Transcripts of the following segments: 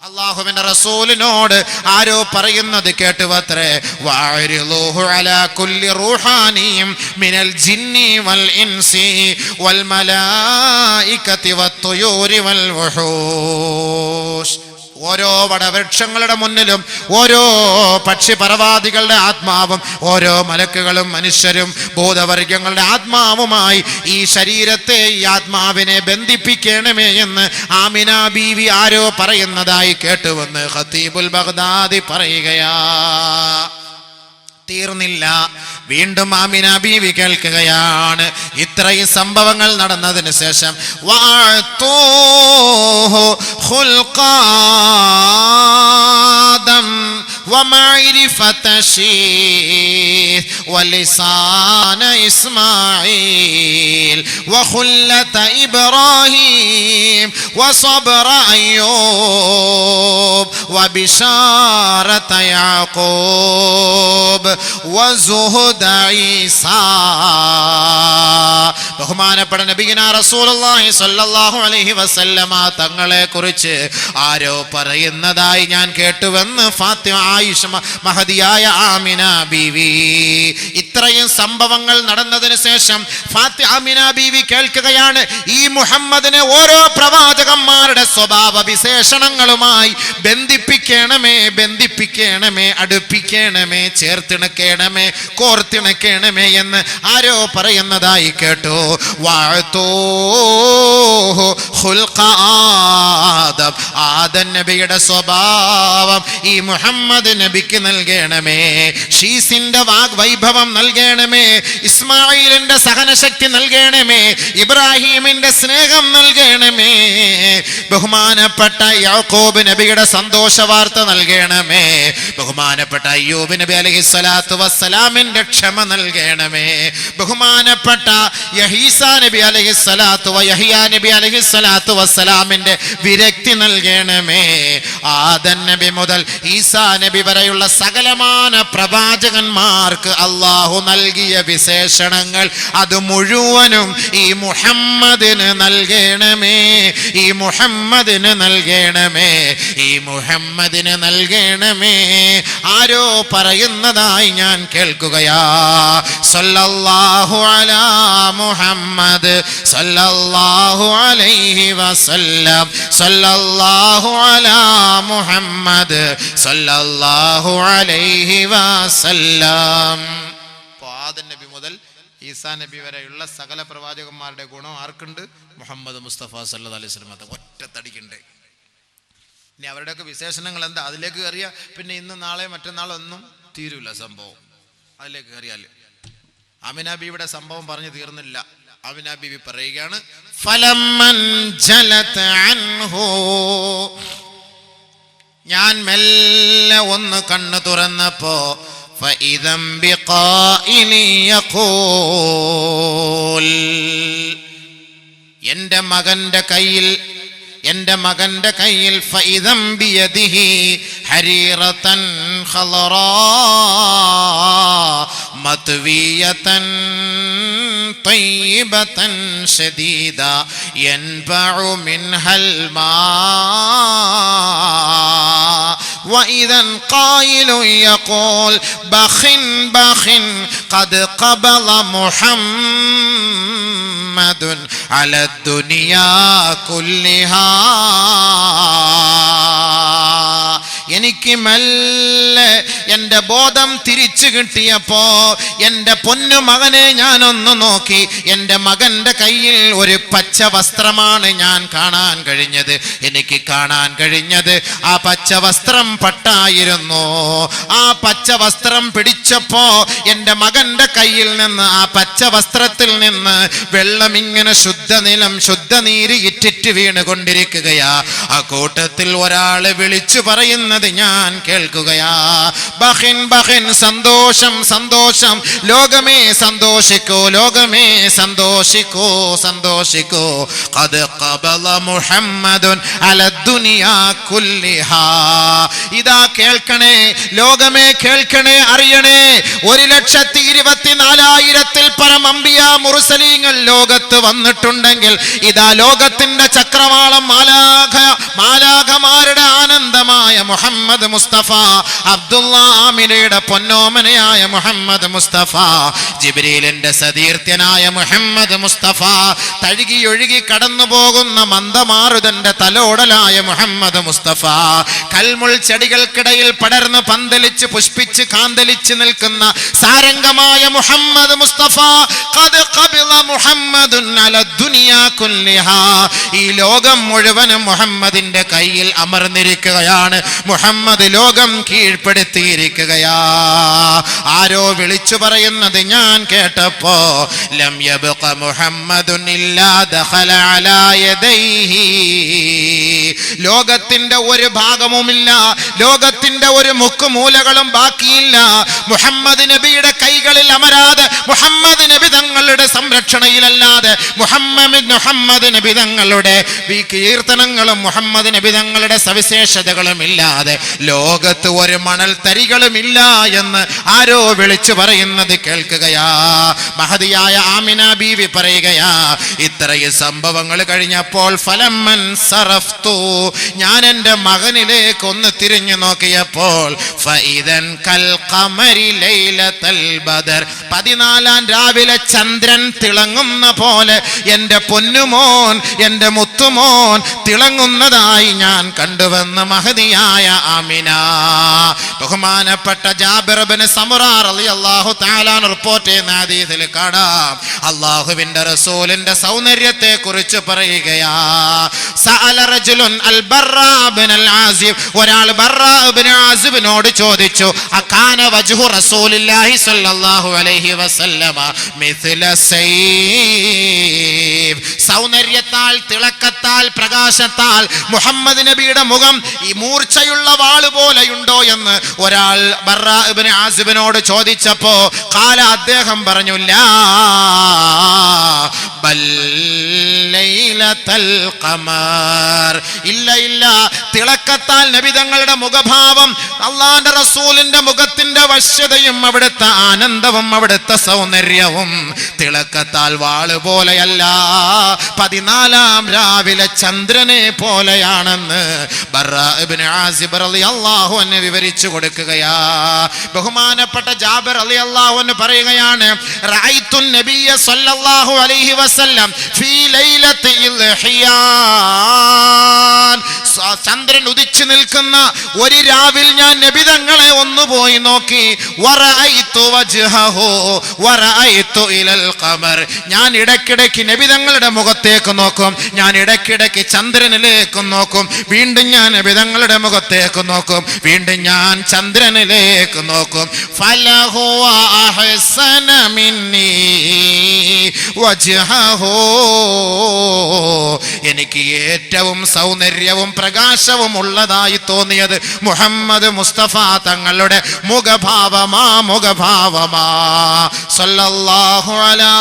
അല്ലാഹുവിന്റെ റസൂലിനോട് ആരോ പറയുന്നത് കേട്ടുവത്രേ, വഅരിളുഹു അലാ കുല്ലി റൂഹാനിയും മിനൽ ജിന്നി വൽ ഇൻസി വൽ മലായികതി വത്തുയൂരി വൽ വുഹൂഷ്. ഓരോ വടവൃക്ഷങ്ങളുടെ മുന്നിലും ഓരോ പക്ഷിപരവാദികളുടെ ആത്മാവും ഓരോ മലക്കുകളും മനുഷ്യരും ഭൂതവർഗങ്ങളുടെ ആത്മാവുമായി ഈ ശരീരത്തെ, ഈ ആത്മാവിനെ ബന്ധിപ്പിക്കണമേ എന്ന് ആമിന ബീവി ആരോ പറയുന്നതായി കേട്ടുവന്ന് ഖതീബുൽ ബഗ്ദാദി പറയുകയാ. തീർന്നില്ല, വീണ്ടും ആമിന ബീവി കേൾക്കുകയാണ്. ഇത്രയും സംഭവങ്ങൾ നടന്നതിന് ശേഷം ഖുൽഖാദം ومعرفة شيث ولسان إسماعيل وخلة إبراهيم وصبر أيوب وبشارة يعقوب وزهد عيسى. ബഹുമാനപ്പെട്ട നബിയിനാ റസൂലുള്ളാഹി സ്വല്ലല്ലാഹു അലൈഹി വസല്ലമ തങ്ങളെ കുറിച്ച് ആരോ പറയുന്നതായി ഞാൻ കേട്ടുവെന്ന് ഫാത്തിമ ആയിഷ മഹദിയായ ആമിന ബീവി. ഇത്രയും സംഭവങ്ങൾ നടന്നതിന് ശേഷം ആമിന ബീവി കേൾക്കുകയാണ്, ഈ മുഹമ്മദിനെ ഓരോ പ്രവാചകന്മാരുടെ സ്വഭാവ വിശേഷണങ്ങളുമായി ബന്ധിപ്പിക്കണമേ, ബന്ധിപ്പിക്കണമേ, അടുപ്പിക്കണമേ, ചേർത്തിണക്കണമേ, കോർത്തിണക്കണമേ എന്ന് ആരോ പറയുന്നതായി കേട്ടു. ആദം നബിയുടെ സ്വഭാവം ഈ മുഹമ്മദ് നബിക്ക് നൽകണമേ, ഷീസിന്റെ വാഗ്വൈഭവം നൽകണമേ, ഇസ്മായിലിന്റെ സഹനശക്തി നൽകണമേ, ഇബ്രാഹിമിന്റെ സ്നേഹം നൽകണമേ, ബഹുമാനപ്പെട്ട യാക്കൂബ് നബിയുടെ സന്തോഷ വാർത്ത നൽകണമേ, ബഹുമാനപ്പെട്ട അയ്യൂബ് നബി അലൈഹിസ്സലാത്തു വസ്സലാമിന്റെ ക്ഷമ നൽകണമേ, ബഹുമാനപ്പെട്ട യഹീസാ നബി യഹ്യാ നബി അലൈഹിസ്സലാത്തു വസ്സലാമിന്റെ വിരക്തി നൽകണമേ. ആദം നബി മുതൽ ഈസാ നബി വരെയുള്ള സകലമാന പ്രവാചകന്മാർക്ക് അല്ലാഹു നൽകിയ വിശേഷണങ്ങൾ അത് മുഴുവനും ഈ മുഹമ്മദിന് നൽകണമേ, ഈ മുഹമ്മദിന് നൽകണമേ, ഈ മുഹമ്മദിന് നൽകണമേ. ആരോ പറയുന്നതായി ഞാൻ കേൾക്കുകയാ. സല്ലല്ലാഹു അലാ മുഹമ്മദ് സല്ലല്ലാഹു അലൈഹി വസല്ലം, സല്ലല്ലാഹു അലാ മുഹമ്മദ് സല്ലല്ലാഹു അലൈഹി വസല്ലം. ആദം നബി മുതൽ ഈസാ നബി വരെയുള്ള സകല പ്രവാചകന്മാരുടെ ഗുണം ആർക്കുണ്ട്? മുഹമ്മദ് മുസ്തഫ സല്ലല്ലാഹു അലൈഹി വസല്ലം ഒറ്റത്തടിക്കുണ്ട്. ഇനി അവരുടെയൊക്കെ വിശേഷണങ്ങൾ എന്താ, അതിലേക്ക് കയറിയ പിന്നെ ഇന്ന് നാളെ മറ്റന്നാളൊന്നും തീരൂല സംഭവം. അതിലേക്ക് കയറിയാൽ ആമിന ബീവിയുടെ സംഭവം പറഞ്ഞു തീർന്നില്ല. ആമിന ബീവി പറയുകയാണ്, ഫലമ്മൻ ജലത് അൻഹു, ഞാൻ മെല്ലെ ഒന്ന് കണ്ണു തുറന്നപ്പോ ഫഇദം ബിഖായിലി യഖൂൽ, എൻ്റെ മകന്റെ കയ്യിൽ ഫഇദം ബിയദിഹി ഹരീറതൻ ഖളറാ മത്വിയതൻ തയ്യിബതൻ ശദീദ യൻബഉ മിൻഹൽ മാ وإذا قائل يقول بخ قد قبض محمد على الدنيا كلها. എനിക്ക് മെല്ലെ എൻ്റെ ബോധം തിരിച്ചു കിട്ടിയപ്പോ എൻ്റെ പൊന്നു മകനെ ഞാനൊന്ന് നോക്കി. എൻ്റെ മകൻ്റെ കയ്യിൽ ഒരു പച്ച വസ്ത്രമാണ് ഞാൻ കാണാൻ കഴിഞ്ഞത്. എനിക്ക് കാണാൻ കഴിഞ്ഞത് ആ പച്ച വസ്ത്രം പട്ടായിരുന്നു. ആ പച്ച വസ്ത്രം പിടിച്ചപ്പോ എൻ്റെ മകൻ്റെ കയ്യിൽ നിന്ന്, ആ പച്ച വസ്ത്രത്തിൽ നിന്ന് വെള്ളം ഇങ്ങനെ ശുദ്ധനീര് ഇറ്റിറ്റ് വീണുകൊണ്ടിരിക്കുകയാ. ആ കൂട്ടത്തിൽ ഒരാളെ വിളിച്ചു പറയുന്നത് ഞാൻ കേൾക്കുകയാ, ബഖിൻ ബഖിൻ, സന്തോഷം സന്തോഷം, ലോകമേ സന്തോഷിക്കൂ, ലോകമേ സന്തോഷിക്കൂ, സന്തോഷിക്കൂ. ഖദ് ഖബല മുഹമ്മദുൻ അലദ്ദുനിയാ കുല്ലിഹാ. ഇതാ കേൾക്കണേ, ലോകമേ കേൾക്കണേ, അറിയണേ, 1,24,000 പരം അംബിയ മുർസലീങ്ങൾ ലോകത്ത് വന്നിട്ടുണ്ടെങ്കിൽ ഇതാ ലോകത്തിന്റെ ചക്രവാളം മാലാഖമാരുടെ ആനന്ദ മുഹമ്മദ് മുസ്തഫ, അബ്ദുള്ള ആമിനയുടെ പൊന്നോമനയായ മുഹമ്മദ് മുസ്തഫ, ജിബ്രീലിന്റെ സതീർത്ഥ്യനായ മുഹമ്മദ് മുസ്തഫ, തഴുകി ഒഴുകി കടന്നു പോകുന്ന മന്ദമാരുതന്റെ തലോടലായ മുഹമ്മദ് മുസ്തഫ, കൽമുൾ ചെടികൾക്കിടയിൽ പടർന്ന് പന്തലിച്ച് പുഷ്പിച്ച് കാന്തലിച്ച് നിൽക്കുന്ന സാരംഗമായ മുഹമ്മദ് മുസ്തഫ, ഖദ് ഖബിള മുഹമ്മദുൻ അല ദുനിയാ കുല്ലിഹാ, ഈ ലോകം മുഴുവനും മുഹമ്മദിന്റെ കയ്യിൽ അമർന്നിരിക്കുകയാണ്. മുഹമ്മദ് ലോകം കീഴ്പ്പെടുത്തിയിരിക്കുകയാ. ആരോ വിളിച്ചു പറയുന്നത് ഞാൻ കേട്ടപ്പോ, ലം യബ്ഖ മുഹമ്മദുൻ ഇല്ലാ ദഖല അലാ യദൈഹി, ലോകത്തിന്റെ ഒരു ഭാഗവുമില്ല, ലോകത്തിന്റെ ഒരു മുക്കുമൂലകളും ബാക്കിയില്ല മുഹമ്മദ് നബിയുടെ കൈകളിൽ അമരാതെ, മുഹമ്മദ് നബി തങ്ങളുടെ സംരക്ഷണയിലല്ലാതെ, മുഹമ്മദ് നബി തങ്ങളുടെ കീർത്തനങ്ങളും മുഹമ്മദ് നബി തങ്ങളുടെ സവിശേഷതകളും ഇല്ലാതെ ലോകത്ത് ഒരു മണൽ തരികളുമില്ല എന്ന് ആരോ വിളിച്ചു പറയുന്നത് കേൾക്കുകയാ. മഹദിയായ ആമിന ബീവി പറയുകയാ, ഇത്രയും സംഭവങ്ങൾ കഴിഞ്ഞപ്പോൾ ഫലമ്മൻ സറഫ്തു, ഞാൻ എൻ്റെ മകനിലേക്ക് ഒന്ന് തിരിഞ്ഞു നോക്കിയപ്പോൾ ഫഇദൻ കൽ ഖമരി ലൈലത്തൽ ബദർ, 14 രാവിലെ ചന്ദ്രൻ തിളങ്ങുന്ന പോലെ എൻ്റെ പൊന്നുമോൻ, എൻ്റെ മുത്തുമോൻ തിളങ്ങുന്നതായി ഞാൻ കണ്ടുവെന്ന് മഹദിയായ ആമിന. ബഹുമാനപ്പെട്ട ജാബിർ ഇബ്നു സമുറ റളിയല്ലാഹു തആല റിപ്പോർട്ട് ചെയ്യുന്ന ഹദീസിൽ കാണാം, അല്ലാഹുവിന്റെ റസൂലിന്റെ സൗന്ദര്യത്തെ കുറിച്ച് പറയുകയാ. സഅല റജുലുൻ അൽ ബർറാ ഇബ്നുൽ ആസിബ്, ഒരാൾ ബർറാ ഇബ്നു ആസിബിനോട് ചോദിച്ചു, അകാന വജ്ഹു റസൂലില്ലാഹി സ്വല്ലല്ലാഹു അലൈഹി വസല്ലമ മിസ്ല സൈഫ്, സൗന്ദര്യത്താൽ, തിളക്കത്താൽ, പ്രകാശത്താൽ മുഹമ്മദ് നബിയുടെ മുഖം ഈ മൂർച്ചയുള്ള വാള് പോലെയുണ്ടോ എന്ന് ഒരാൾ ബർറാ ഇബ്നു ആസിബിനോട് ചോദിച്ചപ്പോ ഖാല, അദ്ദേഹം പറഞ്ഞു, ലാ ബൽ ലൈലത്തൽ ഖമർ, ഇല്ല ഇല്ല, തിളക്കത്താൽ നബി തങ്ങളുടെ മുഖഭാവം, അള്ളാന്റെ റസൂലിന്റെ മുഖത്തിന്റെ വശ്യതയും അവിടുത്തെ ആനന്ദവും അവിടുത്തെ സൗന്ദര്യവും തിളക്കത്താൽ വാള് പോലെയല്ല, 14 രാവിലെ ചന്ദ്രനെ പോലെയാണെന്ന് ബർറാ ഇബ്നു ആസിബ് റളിയല്ലാഹു അൻഹു വിവരിച്ചു കൊടുക്കുകയാ. ബഹുമാനപ്പെട്ട ജാബിർ റളിയല്ലാഹു അൻഹു പറയുകയാണ്, റഅയ്തു നബിയ സ്വല്ലല്ലാഹു അലൈഹി വസല്ലം ഫീ ലൈലത്തിൽ ഹിയാൻ, ചന്ദ്രൻ ഉദിച്ചു നിൽക്കുന്ന ഒരു രാവിൽ ഞാൻ നബി തങ്ങളെ ഒന്ന് പോയി നോക്കി. വറഅയ്തു വജ്ഹഹു വറഅയ്തു ഇലൽ ഖമർ, ഞാൻ ഇടയ്ക്കിടയ്ക്ക് നബി തങ്ങളുടെ മുഖത്തേക്ക് നോക്കും, ഞാൻ ഇടയ്ക്കിടയ്ക്ക് ചന്ദ്രനിലേക്ക് നോക്കും, വീണ്ടും ഞാൻ നബി തങ്ങളുടെ മുഖത്തേക്ക് നോക്കും, വീണ്ടും ഞാൻ ചന്ദ്രനിലേക്ക് നോക്കും. ഫലഹു അഹ്സന മിന്നി വജ്ഹഹു, എനിക്ക് ഏറ്റവും സൗന്ദര്യവും പ്രകാശവും ഉള്ളതായി തോന്നിയത് മുഹമ്മദ് മുസ്തഫ തങ്ങളുടെ മുഖഭാവമാ, മുഖഭാവമാ. സല്ലല്ലാഹു അലാ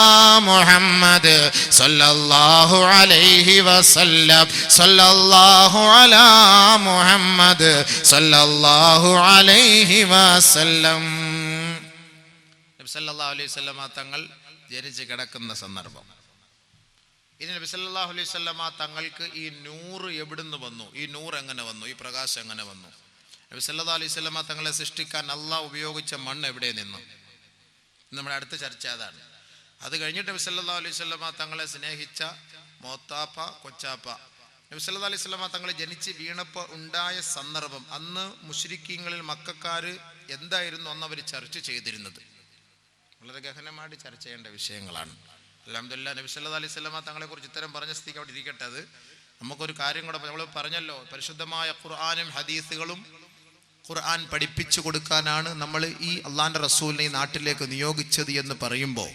മുഹമ്മദ് സല്ലല്ലാഹു അലൈഹി വസല്ലം, സല്ലല്ലാഹു അലാ മുഹമ്മദ് സല്ലല്ലാഹു അലൈഹി വസല്ലം. നബി സല്ലല്ലാഹു അലൈഹി വസല്ലം തങ്ങൾ ജനിച്ച് കിടക്കുന്ന സന്ദർഭം. ഇനി നബി സല്ലല്ലാഹു അലൈഹി വസല്ലമ തങ്ങൾക്ക് ഈ നൂറ് എവിടുന്ന് വന്നു, ഈ നൂറ് എങ്ങനെ വന്നു, ഈ പ്രകാശം എങ്ങനെ വന്നു? നബി സല്ലല്ലാഹു അലൈഹി വസല്ലമ തങ്ങളെ സൃഷ്ടിക്കാൻ അള്ളാഹ് ഉപയോഗിച്ച മണ്ണ് എവിടെ നിന്ന്? നമ്മുടെ അടുത്ത ചർച്ച അതാണ്. അത് കഴിഞ്ഞിട്ട് നബി സല്ലല്ലാഹു അലൈഹി വസല്ലമ തങ്ങളെ സ്നേഹിച്ച മോത്താപ്പ, കൊച്ചാപ്പ, നബി സല്ലല്ലാഹു അലൈഹി വസല്ലമ തങ്ങൾ ജനിച്ച് വീണപ്പോൾ ഉണ്ടായ സന്ദർഭം, അന്ന് മുശ്രിക്കീങ്ങളിൽ മക്കക്കാര് എന്തായിരുന്നു അന്ന് അവർ ചർച്ച ചെയ്തിരുന്നത്? വളരെ ഗഹനമായിട്ട് ചർച്ച ചെയ്യേണ്ട വിഷയങ്ങളാണ്. അൽഹംദുലില്ലാഹ്, നബി സല്ലല്ലാഹു അലൈഹി വസല്ലമ തങ്ങളെ കുറിച്ച് ഇത്തരം പറഞ്ഞ സ്ഥിതിക്ക് അവിടെ ഇരിക്കട്ടെ. അത് നമുക്കൊരു കാര്യം കൂടെ നമ്മൾ പറഞ്ഞല്ലോ, പരിശുദ്ധമായ ഖുർആനും ഹദീസുകളും ഖുർആൻ പഠിപ്പിച്ചു കൊടുക്കാനാണ് നമ്മൾ ഈ അള്ളാന്റെ റസൂലിനെ ഈ നാട്ടിലേക്ക് നിയോഗിച്ചത് എന്ന് പറയുമ്പോൾ,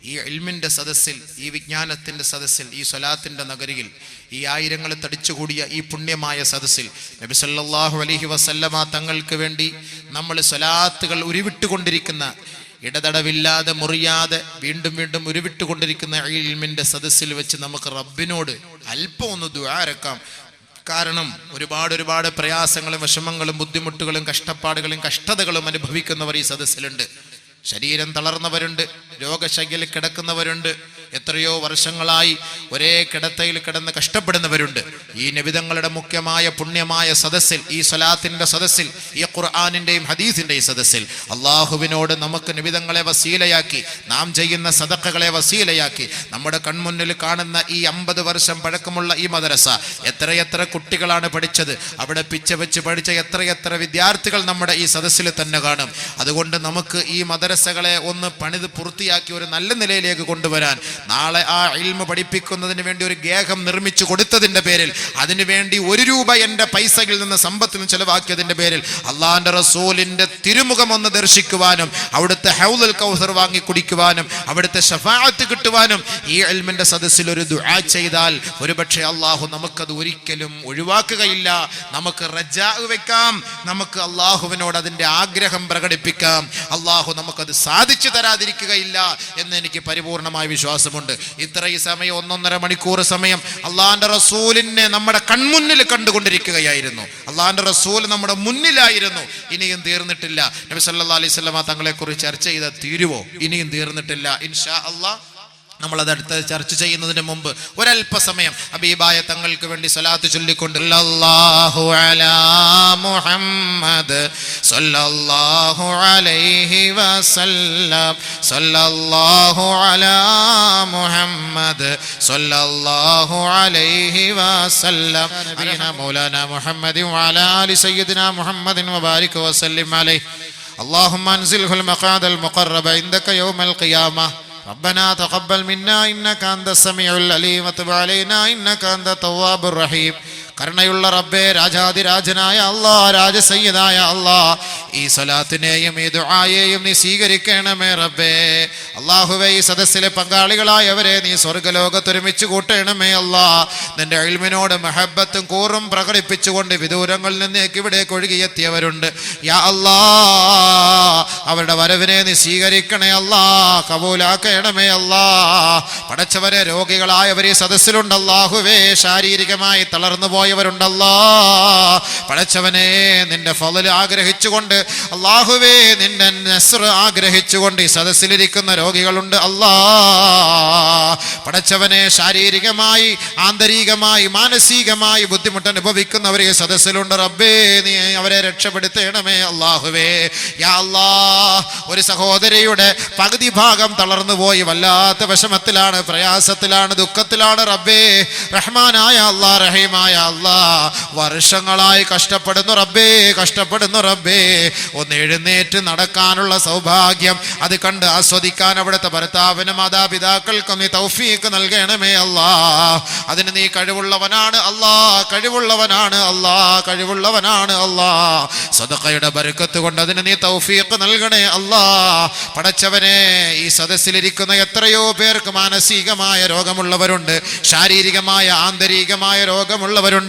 ഈ ഇൽമിന്റെ സദസ്സിൽ, ഈ വിജ്ഞാനത്തിന്റെ സദസ്സിൽ, ഈ സ്വലാത്തിന്റെ നഗരിയിൽ, ഈ ആയിരങ്ങൾ തടിച്ചുകൂടിയ ഈ പുണ്യമായ സദസ്സിൽ നബി സല്ലല്ലാഹു അലൈഹി വസല്ലമ തങ്ങൾക്ക് വേണ്ടി നമ്മൾ സ്വലാത്തുകൾ ഉരുവിട്ടുകൊണ്ടിരിക്കുന്ന, ഇടതടവില്ലാതെ മുറിയാതെ വീണ്ടും വീണ്ടും ഉരുവിട്ടുകൊണ്ടിരിക്കുന്ന ഈ ഇൽമിന്റെ സദസ്സിൽ വെച്ച് നമുക്ക് റബ്ബിനോട് അല്പം ഒന്ന് ദുആ ഇറക്കാം. കാരണം ഒരുപാട് പ്രയാസങ്ങളും വിഷമങ്ങളും ബുദ്ധിമുട്ടുകളും കഷ്ടപ്പാടുകളും കഷ്ടതകളും അനുഭവിക്കുന്നവർ ഈ സദസ്സിലുണ്ട്. ശരീരം തളർന്നവരുണ്ട്, രോഗശയ്യയിൽ കിടക്കുന്നവരുണ്ട്, എത്രയോ വർഷങ്ങളായി ഒരേ കിടത്തയിൽ കിടന്ന് കഷ്ടപ്പെടുന്നവരുണ്ട്. ഈ നബിതങ്ങളുടെ മുഖ്യമായ പുണ്യമായ സദസ്സിൽ, ഈ സ്വലാത്തിന്റെ സദസ്സിൽ, ഈ ഖുർആനിന്റെയും ഹദീസിന്റെയും സദസ്സിൽ അള്ളാഹുവിനോട് നമുക്ക് നബിതങ്ങളെ വസീലയാക്കി, നാം ചെയ്യുന്ന സദഖകളെ വസീലയാക്കി, നമ്മുടെ കൺമുന്നിൽ കാണുന്ന ഈ 50 വർഷം പഴക്കമുള്ള ഈ മദ്രസ എത്രയെത്ര കുട്ടികളാണ് പഠിച്ചത്, അവിടെ പിച്ച വെച്ച് പഠിച്ച എത്രയെത്ര വിദ്യാർത്ഥികൾ നമ്മുടെ ഈ സദസ്സിൽ തന്നെ കാണും. അതുകൊണ്ട് നമുക്ക് ഈ മദ്രസകളെ ഒന്ന് പണിത് പൂർത്തിയാക്കി ഒരു നല്ല നിലയിലേക്ക് കൊണ്ടുവരാൻ, നാളെ ആ ഇൽമ പഠിപ്പിക്കുന്നതിന് വേണ്ടി ഒരു ഗേഹം നിർമ്മിച്ചു കൊടുത്തതിന്റെ പേരിൽ, അതിനുവേണ്ടി 1 രൂപ എൻ്റെ പൈസയിൽ നിന്ന് സമ്പത്തിൽ നിന്ന് ചെലവാക്കിയതിന്റെ പേരിൽ അള്ളാഹിന്റെ റസൂലിന്റെ തിരുമുഖം ഒന്ന് ദർശിക്കുവാനും, അവിടുത്തെ ഹൗലുൽ കൗസർ വാങ്ങി കുടിക്കുവാനും, അവിടുത്തെ ശഫാഅത്ത് കിട്ടുവാനും ഈ ഇൽമിന്റെ സദസ്സിൽ ഒരു ദുആ ചെയ്താൽ ഒരുപക്ഷെ അള്ളാഹു നമുക്കത് ഒരിക്കലും ഒഴിവാക്കുകയില്ല. നമുക്ക് റജാ വെക്കാം, നമുക്ക് അള്ളാഹുവിനോട് അതിന്റെ ആഗ്രഹം പ്രകടിപ്പിക്കാം. അള്ളാഹു നമുക്കത് സാധിച്ചു തരാതിരിക്കുകയില്ല എന്ന് എനിക്ക് പരിപൂർണമായ വിശ്വാസമുണ്ട്. ഇത്രയും സമയം 1.5 മണിക്കൂർ സമയം അള്ളാഹിന്റെ റസൂലിനെ നമ്മുടെ കൺമുന്നിൽ കണ്ടുകൊണ്ടിരിക്കുകയായിരുന്നു. അള്ളാഹിന്റെ റസൂൽ നമ്മുടെ മുന്നിലായിരുന്നു. ഇനിയും തീർന്നിട്ടില്ല. നബി സല്ലല്ലാഹു അലൈഹി വസല്ലമ തങ്ങളെ കുറിച്ച് ചർച്ച ചെയ്ത തീരുവോ? ഇനിയും തീർന്നിട്ടില്ല. ഇൻഷാ അള്ളാഹ് നമ്മളത് അടുത്ത് ചർച്ച ചെയ്യുന്നതിന് മുമ്പ് ഒരല്പസമയം ഹബീബായ തങ്ങൾക്ക് വേണ്ടി സ്വലാത്ത് ചൊല്ലിക്കൊണ്ട് സല്ലല്ലാഹു അലാ മുഹമ്മദ് സല്ലല്ലാഹു അലൈഹി വസല്ലം സല്ലല്ലാഹു അലാ മുഹമ്മദ് സല്ലല്ലാഹു അലൈഹി വസല്ലം നബിന മൗലാന മുഹമ്മദിൻ വഅലാ ആലി സയ്യിദിന മുഹമ്മദിൻ വബാരിക വസല്ലിം അലൈഹി اللهم انزله المقعد المقرب عندك يوم القيامة ربنا تقبل منا إنك أنت السميع العليم وتب علينا إنك أنت التواب الرحيم. കരുണയുള്ള റബ്ബേ, രാജാതിരാജനായ അല്ലാഹ്, രാജസയ്യിദായ അല്ലാഹ്, ഈ സ്വലാത്തിനെയും ഈ ദുആയെയും നീ സ്വീകരിക്കണമേ റബ്ബേ. അല്ലാഹുവേ, ഈ സദസ്സിലെ പങ്കാളികളായവരെ നീ സ്വർഗ്ഗലോകത്ത് ഒരുമിച്ച് കൂട്ടണമേ അല്ലാഹ്. നിന്റെ ഇൽമിനോട് മഹബ്ബത്തും കൂറും പ്രകടിപ്പിച്ചുകൊണ്ട് വിദൂരങ്ങളിൽ നിന്നേക്ക് ഇവിടേക്ക് ഒഴുകിയെത്തിയവരുണ്ട്. യാ അല്ലാഹ്, അവരുടെ വരവിനെ നീ സ്വീകരിക്കണേ അല്ലാഹ്, കബൂലാക്കണമേ അല്ലാഹ്. പടച്ചവരെ, രോഗികളായവർ ഈ സദസ്സിലുണ്ട് അല്ലാഹുവേ, ശാരീരികമായി തളർന്നു പോയവരുണ്ടല്ലാ. പടച്ചവനെ, നിന്റെ ഫളൽ ആഗ്രഹിച്ചുകൊണ്ട് അല്ലാഹുവേ, നിന്റെ നസ്ർ ആഗ്രഹിച്ചുകൊണ്ട് ഈ സദസ്സിലിരിക്കുന്ന രോഗികളുണ്ട് അല്ലാ. പടച്ചവനെ, ശാരീരികമായി ആന്തരികമായി മാനസികമായി ബുദ്ധിമുട്ട് അനുഭവിക്കുന്നവർ ഈ സദസ്സിലുണ്ട് റബ്ബേ, നീ അവരെ രക്ഷപ്പെടുത്തണമേ അല്ലാഹുവേ. യാ അല്ലാഹ്, ഒരു സഹോദരിയുടെ പകുതി ഭാഗം തളർന്നു പോയി വല്ലാത്ത വിഷമത്തിലാണ്, പ്രയാസത്തിലാണ്, ദുഃഖത്തിലാണ് റബ്ബേ. റഹ്മാനായ അല്ലാഹ്, റഹീമായ അല്ലാഹ്, വർഷങ്ങളായി കഷ്ടപ്പെടുന്നു റബ്ബേ, കഷ്ടപ്പെടുന്നു റബ്ബേ. ഒന്ന് എഴുന്നേറ്റ് നടക്കാനുള്ള സൗഭാഗ്യം അത് കണ്ട് ആസ്വദിക്കാൻ അവിടുത്തെ ഭർത്താവിനും മാതാപിതാക്കൾക്കും നീ തൗഫീഖ് നൽകണമേ അല്ലാഹ്. അതിന് നീ കഴിവുള്ളവനാണ് അല്ലാഹ്, കഴിവുള്ളവനാണ് അല്ലാഹ്, കഴിവുള്ളവനാണ് അല്ലാഹ്. സദഖയുടെ ബർക്കത്ത് കൊണ്ട് അതിന് നീ തൗഫീഖ് നൽകണേ അല്ലാഹ്. പടച്ചവനെ, ഈ സദസ്സിലിരിക്കുന്ന എത്രയോ പേർക്ക് മാനസികമായ രോഗമുള്ളവരുണ്ട്, ശാരീരികമായ ആന്തരികമായ രോഗമുള്ളവരുണ്ട്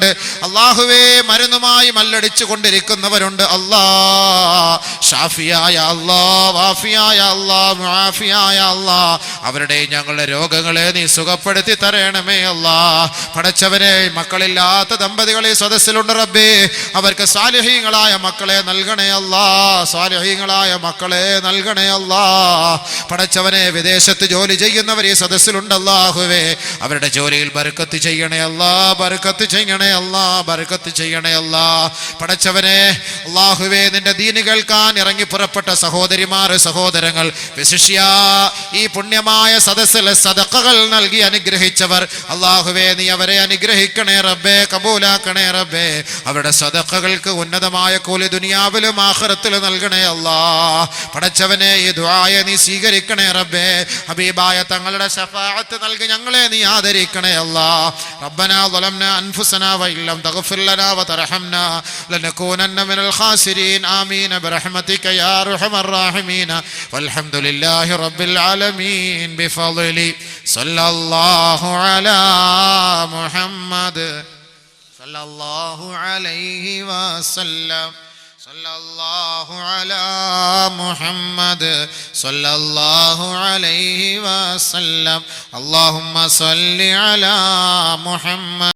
അല്ലാഹുവേ, മരുന്നുമായി മല്ലടിച്ചു കൊണ്ടിരിക്കുന്നവരുണ്ട് അല്ലാഹ്. ഷാഫിയായ അല്ലാഹ്, വാഫിയായ അല്ലാഹ്, മുആഫിയായ അല്ലാഹ്, അവരുടെ ഞങ്ങളുടെ രോഗങ്ങളെ നീ സുഖപ്പെടുത്തി തരണമേ അല്ലാഹ്. പടച്ചവനെ, മക്കളില്ലാത്ത ദമ്പതികളെ സദസ്സിലുണ്ട് റബ്ബേ, അവർക്ക് സാലിഹീങ്ങളായ മക്കളെ നൽകണേ അല്ലാഹ്, സാലിഹീങ്ങളായ മക്കളെ നൽകണേ അല്ലാഹ്. പടച്ചവനെ, വിദേശത്ത് ജോലി ചെയ്യുന്നവർ ഈ സദസ്സിലുണ്ട് അല്ലാഹുവേ, അവരുടെ ജോലിയിൽ ബർക്കത്ത് ചെയ്യണേ അല്ലാഹ്, ബർക്കത്ത് ചെയ്യണേ അല്ലാഹ്, ബർക്കത്ത് ചെയ്യണേ അല്ലാഹ്. പടച്ചവനെ, അല്ലാഹുവേ, നിന്റെ ദീന് കേൾക്കാൻ ഇറങ്ങി പുറപ്പെട്ട സഹോദരിമാർ, സഹോദരങ്ങൾ, വിശിഷ്യ ഈ പുണ്യമായ സദസ്സിലെ സദഖകൾ നൽകി അനുഗ്രഹിച്ചവർ അല്ലാഹുവേ, നീ അവരെ അനുഗ്രഹിക്കണേ റബ്ബേ, കബൂലാക്കണേ റബ്ബേ. അവരുടെ സദഖകൾക്ക് ഉന്നതമായ കൂലി ദുനിയാവിലും ആഖിറത്തിലും നൽകണേ അല്ലാഹ്. പടച്ചവനെ, ഈ ദുആയെ നീ സ്വീകരിക്കണേ റബ്ബേ. ഹബീബായ തങ്ങളുടെ ശഫാഅത്ത് നൽകി ഞങ്ങളെ നീ ആദരിക്കണേ അല്ലാഹ്. റബ്ബനാ ളലംനാ അൻഫുസനാ വഇല്ലം തഗ്ഫിർ ലനാ വതർഹംനാ ലനകൂനന്ന മിനൽ ഖാസിരീൻ. ആമീൻ ബിറഹ്മതിക യാ അർഹമർ റഹീമീൻ. വൽഹംദുലില്ലാഹി റബ്ബിൽ ആലമീൻ ബിഫളലി സല്ലല്ലാഹു അലാ മുഹമ്മദ് സല്ലല്ലാഹു അലൈഹി വസല്ലം സല്ലല്ലാഹു അലാ മുഹമ്മദ് സല്ലല്ലാഹു അലൈഹി വസല്ലം. അല്ലാഹുമ്മ സല്ലി അലാ മുഹമ്മദ്.